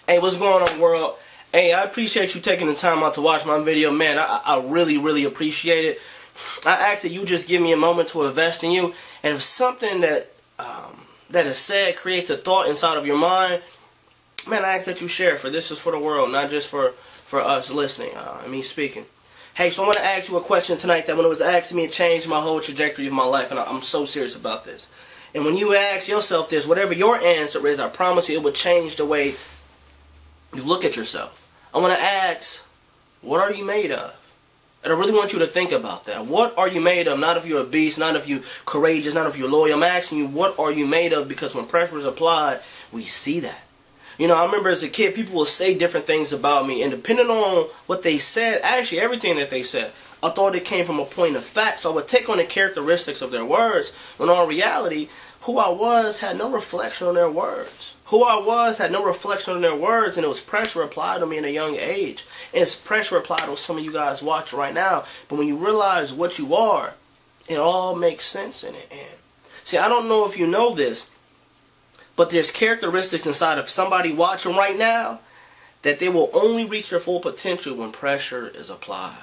Hey, what's going on, world? Hey, I appreciate you taking the time out to watch my video, man. I really, really appreciate it. I ask that you just give me a moment to invest in you, and if something that is said creates a thought inside of your mind, man, I ask that you share it. For this is for the world, not just for us listening. Me speaking. Hey, so I want to ask you a question tonight that when it was asked me, it changed my whole trajectory of my life, and I'm so serious about this. And when you ask yourself this, whatever your answer is, I promise you it will change the way you look at yourself. I want to ask, what are you made of? And I really want you to think about that. What are you made of? Not if you're a beast, not if you're courageous, not if you're loyal. I'm asking you, what are you made of? Because when pressure is applied, we see that. You know, I remember as a kid, people will say different things about me, and depending on what they said, actually everything that they said, I thought it came from a point of fact, so I would take on the characteristics of their words, when in reality, who I was had no reflection on their words. Who I was had no reflection on their words, and it was pressure applied on me at a young age. And it's pressure applied on some of you guys watching right now, but when you realize what you are, it all makes sense in it. And see, I don't know if you know this, but there's characteristics inside of somebody watching right now that they will only reach their full potential when pressure is applied.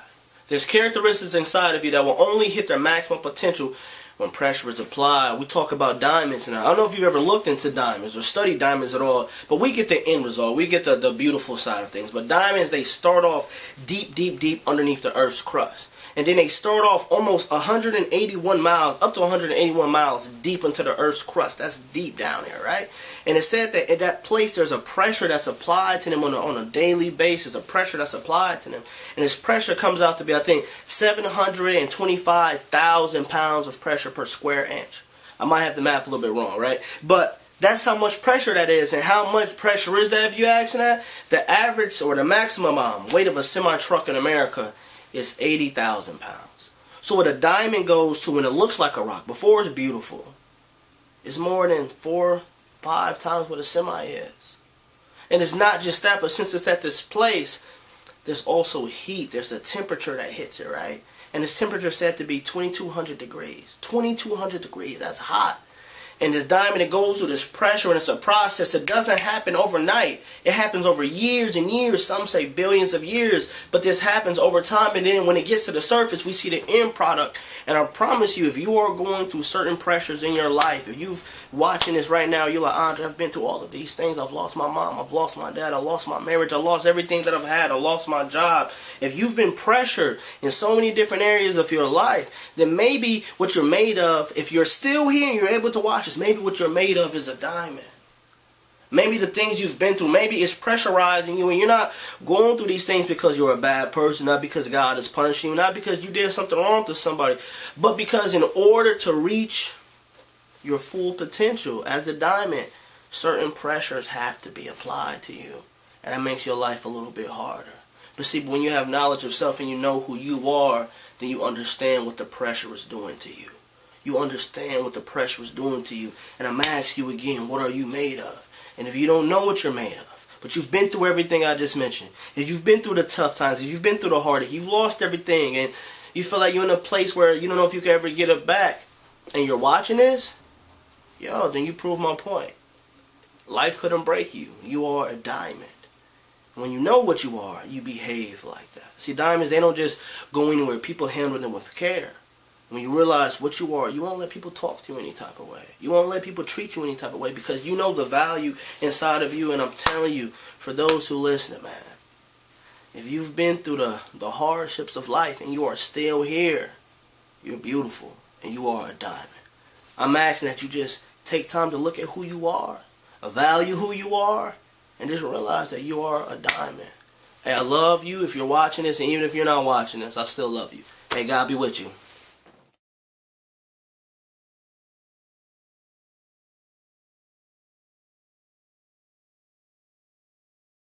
There's characteristics inside of you that will only hit their maximum potential when pressure is applied. We talk about diamonds, and I don't know if you've ever looked into diamonds or studied diamonds at all, but we get the end result. We get the beautiful side of things. But diamonds, they start off deep, deep, deep underneath the Earth's crust. And then they start off almost 181 miles, up to 181 miles deep into the Earth's crust. That's deep down there, right? And it said that at that place there's a pressure that's applied to them on a daily basis, a pressure that's applied to them. And this pressure comes out to be, I think, 725,000 pounds of pressure per square inch. I might have the math a little bit wrong, right? But that's how much pressure that is. And how much pressure is that, if you ask that? The average or the maximum weight of a semi-truck in America is 80,000 pounds. So what a diamond goes to when it looks like a rock, before it's beautiful, is more than 4-5 times what a semi is. And it's not just that, but since it's at this place, there's also heat. There's a temperature that hits it, right? And this temperature is said to be 2,200 degrees. 2,200 degrees, that's hot. And this diamond, it goes through this pressure, and it's a process that doesn't happen overnight. It happens over years and years. Some say billions of years. But this happens over time, and then when it gets to the surface, we see the end product. And I promise you, if you are going through certain pressures in your life, if you're watching this right now, you're like, Andre, I've been through all of these things. I've lost my mom. I've lost my dad. I lost my marriage. I lost everything that I've had. I lost my job. If you've been pressured in so many different areas of your life, then maybe what you're made of, if you're still here and you're able to watch this, maybe what you're made of is a diamond. Maybe the things you've been through, maybe it's pressurizing you, and you're not going through these things because you're a bad person, not because God is punishing you, not because you did something wrong to somebody, but because in order to reach your full potential as a diamond, certain pressures have to be applied to you. And that makes your life a little bit harder. But see, when you have knowledge of self and you know who you are, then you understand what the pressure is doing to you. You understand what the pressure is doing to you. And I'm asking you again, what are you made of? And if you don't know what you're made of, but you've been through everything I just mentioned, if you've been through the tough times, if you've been through the heartache, you've lost everything, and you feel like you're in a place where you don't know if you can ever get it back, and you're watching this, yo, then you prove my point. Life couldn't break you. You are a diamond. When you know what you are, you behave like that. See, diamonds, they don't just go anywhere. People handle them with care. When you realize what you are, you won't let people talk to you any type of way. You won't let people treat you any type of way because you know the value inside of you. And I'm telling you, for those who listen, man, if you've been through the hardships of life and you are still here, you're beautiful and you are a diamond. I'm asking that you just take time to look at who you are, value who you are, and just realize that you are a diamond. Hey, I love you if you're watching this, and even if you're not watching this, I still love you. Hey, God be with you.